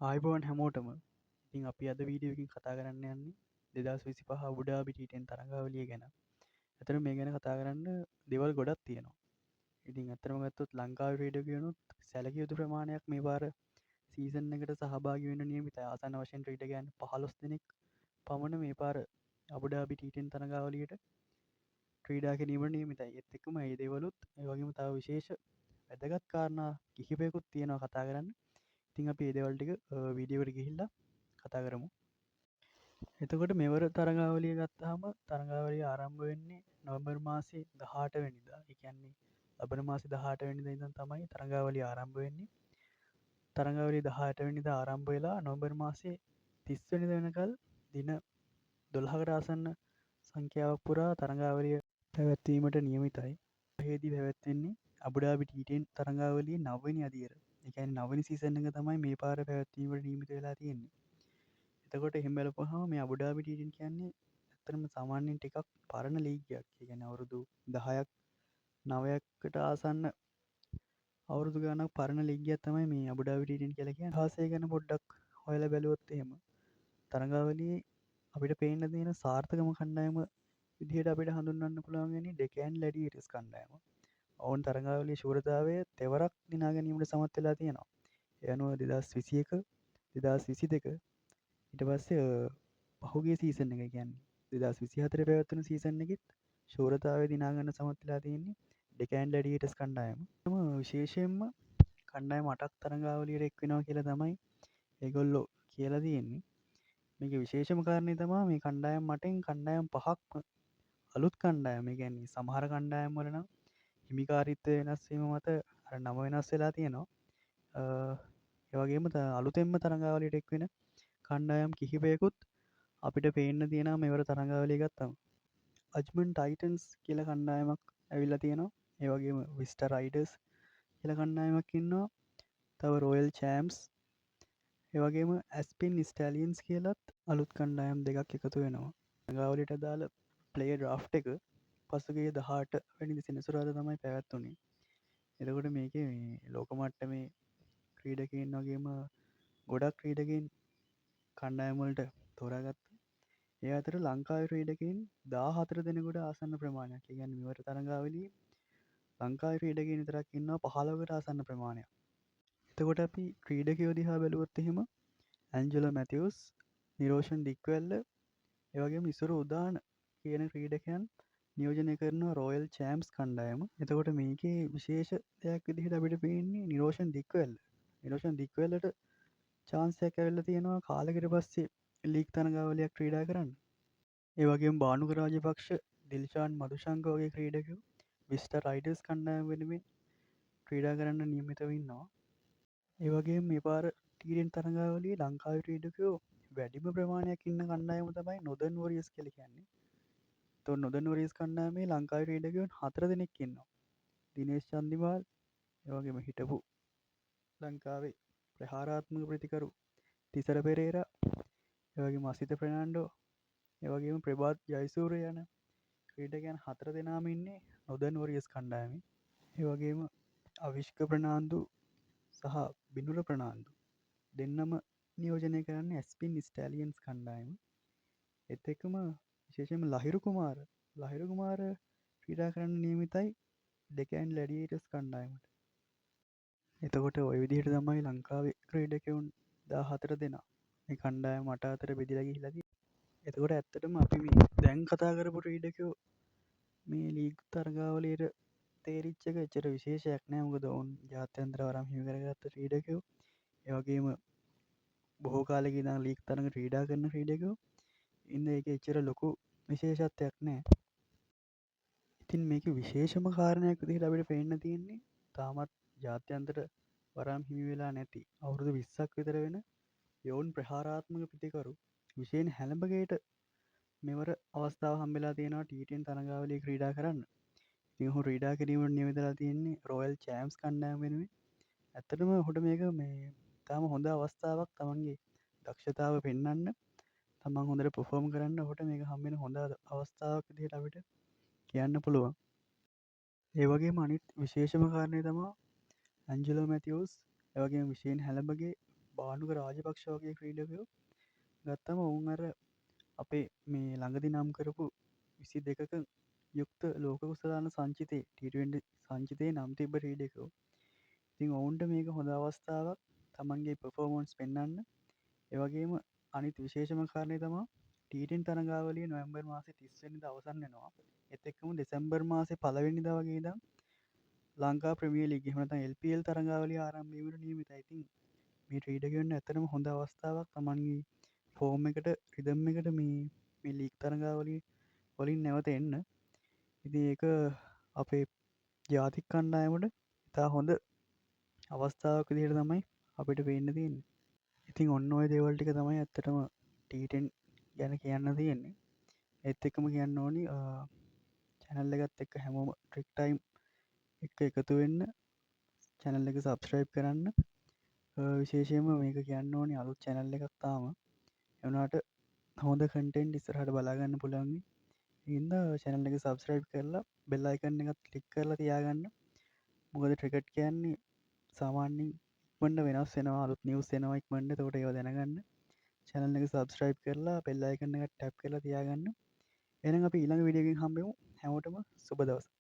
ආයිබෝන් හැමෝටම ඉතින් අපි අද වීඩියෝකින් කතා කරන්න යන්නේ 2025 අබුඩාබි T10 තරඟාවලිය ගැන. ඇත්තටම මේ ගැන කතා කරන්න දේවල් ගොඩක් තියෙනවා. ඉතින් ඇත්තටම ගත්තොත් ලංකාවේ ක්‍රීඩකයනුත් සැලකිය යුතු ප්‍රමාණයක් මේ වාර සීසන් එකට සහභාගී වෙන්න නියමිතයි. ආසන්න වශයෙන් ක්‍රීඩකයන් 15 දෙනෙක් පමණ මේ පාර අබුඩාබි T10 තරඟාවලියට ක්‍රීඩා කිරීමට නියමිතයි. ඒත් එක්කම මේ දේවලුත් ඒ වගේම තව විශේෂ වැදගත් කාරණා කිහිපයකුත් තියෙනවා කතා කරන්න. ඉතින් අපි මේ දේවල් ටික වීඩියෝ එකට ගිහිල්ලා කතා කරමු. එතකොට මෙවර තරඟාවලිය ගත්තාම තරඟාවලිය ආරම්භ වෙන්නේ නොවැම්බර් මාසේ 18 වෙනිදා. ඒ කියන්නේ ලබන මාසේ 18 වෙනිදා ඉඳන් තමයි තරඟාවලිය ආරම්භ වෙන්නේ. තරඟාවලිය 18 වෙනිදා ආරම්භ වෙලා නොවැම්බර් මාසේ 30 වෙනිදා වෙනකල් දින 12කට ආසන්න සංඛ්‍යාවක් පුරා තරඟාවලිය පැවැත්වීමට නියමිතයි. මෙහිදී පැවැත්වෙන්නේ අබුඩාබි T10 තරඟාවලියේ 9 වෙනි අදියර. ඒ කියන්නේ 9 වෙනි සීසන් එක තමයි මේ පාර පැවැත්වීමට නියමිත වෙලා තියෙන්නේ. එතකොට එහෙම බලපුවහම මේ අබුඩාබි T10 කියන්නේ ඇත්තටම සාමාන්‍යයෙන් ටිකක් පරණ ලීග්යක්. ඒ කියන්නේ අවුරුදු 10ක් 9කට ආසන්න අවුරුදු ගානක් පරණ ලීග්යක් තමයි මේ අබුඩාබි T10 කියලා කියන්නේ. ඉතිහාසය ගැන පොඩ්ඩක් හොයලා බැලුවොත් එහෙම තරඟාවලියේ අපිට පේන්න තියෙන සාර්ථකම කණ්ඩායම විදිහට අපිට හඳුන්වන්න පුළුවන් වෙන්නේ ඩෙකෑන් ලැඩියටස් කණ්ඩායම. ඔවුන් තරඟාවලියේ ශූරතාවය තෙවරක් දිනා ගැනීමට සමත් වෙලා තියෙනවා. ඒ අනුව 2021 2022 ඊට පස්සේ පහුගිය සීසන් එක කියන්නේ 2024 පැවැත්වුණු සීසන් එකෙත් ශූරතාවය දිනා ගන්න සමත් වෙලා තියෙන්නේ ඩෙකෑන් ලැඩියටස් කණ්ඩායම. විශේෂයෙන්ම කණ්ඩායම 8ක් තරඟාවලියට එක් වෙනවා කියලා තමයි ඒගොල්ලෝ කියලා තියෙන්නේ. මේක විශේෂම කාරණේ තමයි මේ කණ්ඩායම් 8න් කණ්ඩායම් 5ක්ම අලුත් කණ්ඩායම්. ඒ කියන්නේ සමහර කණ්ඩායම් වල නම් හිමිකාරීත්වය වෙනස් වීම මත අර නම වෙනස් වෙලා තියෙනවා. ඒ වගේම අලුතෙන්ම තරඟාවලියට එක් වෙන කණ්ඩායම් කිහිපයකුත් අපිට පේන්න තියෙනවා මෙවර තරඟාවලිය ගත්තම. අජ්මන් ටයිටන්ස් කියලා කණ්ඩායමක් ඇවිල්ලා තියෙනවා. ඒ වගේම විස්ටා රයිඩර්ස් කියලා කණ්ඩායමක් ඉන්නවා. තව රොයල් චෑම්ප්ස් ඒ වගේම ඇස්පින් ස්ටැලියන්ස් කියලත් අලුත් කණ්ඩායම් දෙකක් එකතු වෙනවා. තරඟාවලියට අදාළ ප්ලේයර් ඩ්‍රාෆ්ට් එක පසුගිය 18 වෙනි සෙනසුරාදා තමයි පැවැත්වුණේ. එතකොට මේකේ මේ ලෝක මට්ටමේ ක්‍රීඩකයන් වගේම ගොඩක් ක්‍රීඩකයන් කණ්ඩායම් වලට තෝරාගත්තා. ඒ අතර ලංකාවේ ක්‍රීඩකයන් 14 දෙනෙකුට ආසන්න ප්‍රමාණයක්. ඒ කියන්නේ මෙවර තරඟාවලියේ ලංකාවේ ක්‍රීඩකයන් විතරක් ඉන්නවා 15කට ආසන්න ප්‍රමාණයක්. එතකොට අපි ක්‍රීඩකයෝ දිහා බැලුවොත් එහෙම ඇන්ජලෝ මැතිව්ස්, නිරෝෂන් ඩික්වැල්ල, ඒ වගේම ඉසුරු උදාන කියන ක්‍රීඩකයන් නියෝජනය කරන රොයල් චෑම්ප්ස් කණ්ඩායම. එතකොට මේකේ විශේෂ දෙයක් විදිහට අපිට පේන්නේ නිරෝෂන් ඩික්වැල්ල. නිරෝෂන් ඩික්වැල්ලට chance එකක් ඇවිල්ලා තියෙනවා කාලෙකට පස්සේ ලීග් තරඟාවලියක් ක්‍රීඩා කරන්න. ඒ වගේම බානුක රාජපක්ෂ, දිල්ෂාන් මදුශංක වගේ ක්‍රීඩකයෝ විස්ටා රයිඩර්ස් කණ්ඩායම වෙනුවෙන් ක්‍රීඩා කරන්න නියමිතව ඉන්නවා. ඒ වගේම මේ පාර T10 තරඟාවලියේ ලංකාවේ ක්‍රීඩකයෝ වැඩිම ප්‍රමාණයක් ඉන්න කණ්ඩායම තමයි නොදර්න් වොරියර්ස් කියලා කියන්නේ. එතකොට නොදර්න් වොරියර්ස් කණ්ඩායමේ ලංකාවේ ක්‍රීඩකයෝ 4 දෙනෙක් ඉන්නවා. දිනේෂ් චන්දිමාල්, ඒ වගේම හිටපු ලංකාවේ ප්‍රහාරාත්මක ප්‍රතිකරු තිසර පෙරේරා, ඒ වගේම අසිත ෆර්නෑන්ඩෝ, ඒ වගේම ප්‍රභාත් ජයසූරිය යන ක්‍රීඩකයන් 4 දෙනාම ඉන්නේ නොදර්න් වොරියර්ස් කණ්ඩායමේ. ඒ වගේම අවිෂ්ක ප්‍රනාන්දු සහ බිනුල ප්‍රනාන්දු දෙන්නම නියෝජනය කරන්නේ ඇස්පින් ස්ටැලියන්ස් කණ්ඩායම. ඒත් එක්කම විශේෂයෙන්ම ලහිරු කුමාර ක්‍රීඩා කරන්න නියමිතයි ඩෙකෑන් ලැඩියේටර්ස් කණ්ඩායමට. එතකොට ওই විදිහට තමයි ලංකාවේ ක්‍රීඩකයන් 14 දෙනා මේ කණ්ඩායම 8 අතර බෙදලා ගිහිල්ලා තියෙන්නේ. එතකොට ඇත්තටම අපි මේ දැන් කතා කරපු ක්‍රීඩකයෝ මේ ලීග් තරඟාවලියට තේරිච්ච එක එච්චර විශේෂයක් නෑ. මොකද ඔවුන් ජාත්‍යන්තර වරම් හිමි කරගත්ත ක්‍රීඩකයෝ. ඒ වගේම බොහෝ කාලෙක ඉඳන් ලීග් තරඟ ක්‍රීඩා කරන ක්‍රීඩකයෝ. ඉතින් ඒකේ එච්චර ලොකු විශේෂත්වයක් නෑ. ඉතින් මේකේ විශේෂම කාරණයක් විදිහට අපිට පේන්න තියෙන්නේ තාමත් ජාත්‍යන්තර වරම් හිමි වෙලා නැති අවුරුදු 20ක් විතර වෙන යොවුන් ප්‍රහාරාත්මක පිතිකරු විශේෂයෙන් හැලඹගේට මෙවර අවස්ථාව හම්බෙලා තියෙනවා T10 තරඟාවලිය ක්‍රීඩා කරන්න. ඉතින් ඔහු ක්‍රීඩා කිරීමට නියමිතලා තියෙන්නේ රොයල් චෑම්ප්ස් කණ්ඩායම වෙනුවෙන්. ඇත්තටම ඔහුට මේක මේ තාම හොඳ අවස්ථාවක් තමන්ගේ දක්ෂතාව පෙන්වන්න, තමන් හොඳට පර්ෆෝම් කරන්න ඔහුට මේක හම්බෙන හොඳ අවස්ථාවක් විදිහට අපිට කියන්න පුළුවන්. ඒ වගේම අනිත් විශේෂම කාරණය තමයි ඇන්ජලෝ මැතිව්ස්, ඒ වගේම විශේෂයෙන් හැලඹගේ බානුක රාජපක්ෂ වගේ ක්‍රීඩකයෝ ගත්තම ඔවුන් අර අපේ මේ ළඟදි නම් කරපු 22ක යුක්ත ලෝක කුසලාන සංචිතේ T20 සංචිතයේ නම් තිබ්බ ක්‍රීඩකයෝ. ඉතින් ඔවුන්ට මේක හොඳ අවස්ථාවක් තමන්ගේ පර්ෆෝමන්ස් පෙන්වන්න. ඒ වගේම අනිත් විශේෂම කාරණේ තමයි T10 තරඟාවලිය නොවැම්බර් මාසේ 30 වෙනිදා අවසන් වෙනවා. ඒත් එක්කම දෙසැම්බර් මාසේ 1 වෙනිදා වගේ ඉඳන් ලංකා ප්‍රීමියර් ලීග් එහෙම නැත්නම් LPL තරඟාවලිය ආරම්භ වීමට නියමිතයි. ඉතින් මේ ක්‍රීඩකයන්ට ඇත්තටම හොඳ අවස්ථාවක් තමන්ගේ ෆෝම් එකට රිදම් එකට මේ ලීග් තරඟාවලිය වලින් නැවත එන්න. ඉතින් ඒක අපේ ජාතික කණ්ඩායමට ඉතා හොඳ අවස්ථාවක් විදිහට තමයි අපිට පේන්න තියෙන්නේ. ඉතින් ඔන්න ඔය දේවල් ටික තමයි ඇත්තටම T10 ගැන කියන්න තියෙන්නේ. ඒත් එක්කම කියන්න ඕනි channel එකත් එක්ක හැමෝම ට්‍රික් ටයිම් එක්ක එකතු වෙන්න, channel එක subscribe කරන්න. විශේෂයෙන්ම මේක කියන්න ඕනි අලුත් channel එකක් තාම. ඒ වුණාට හොඳ content ඉස්සරහට බලා ගන්න පුළුවන්. ඉතින් channel එක subscribe කරලා bell icon එකත් click කරලා තියාගන්න. මොකද ක්‍රිකට් කියන්නේ සාමාන්‍යයෙන් ඉක්මනට වෙනස් වෙනවා, අලුත් news එනවා ඉක්මනට. ඒකට ඒවා දැනගන්න channel එක subscribe කරලා bell icon එක tap කරලා තියාගන්න. එහෙනම් අපි ඊළඟ වීඩියෝ එකකින් හම්බෙමු. හැමෝටම සුබ දවසක්.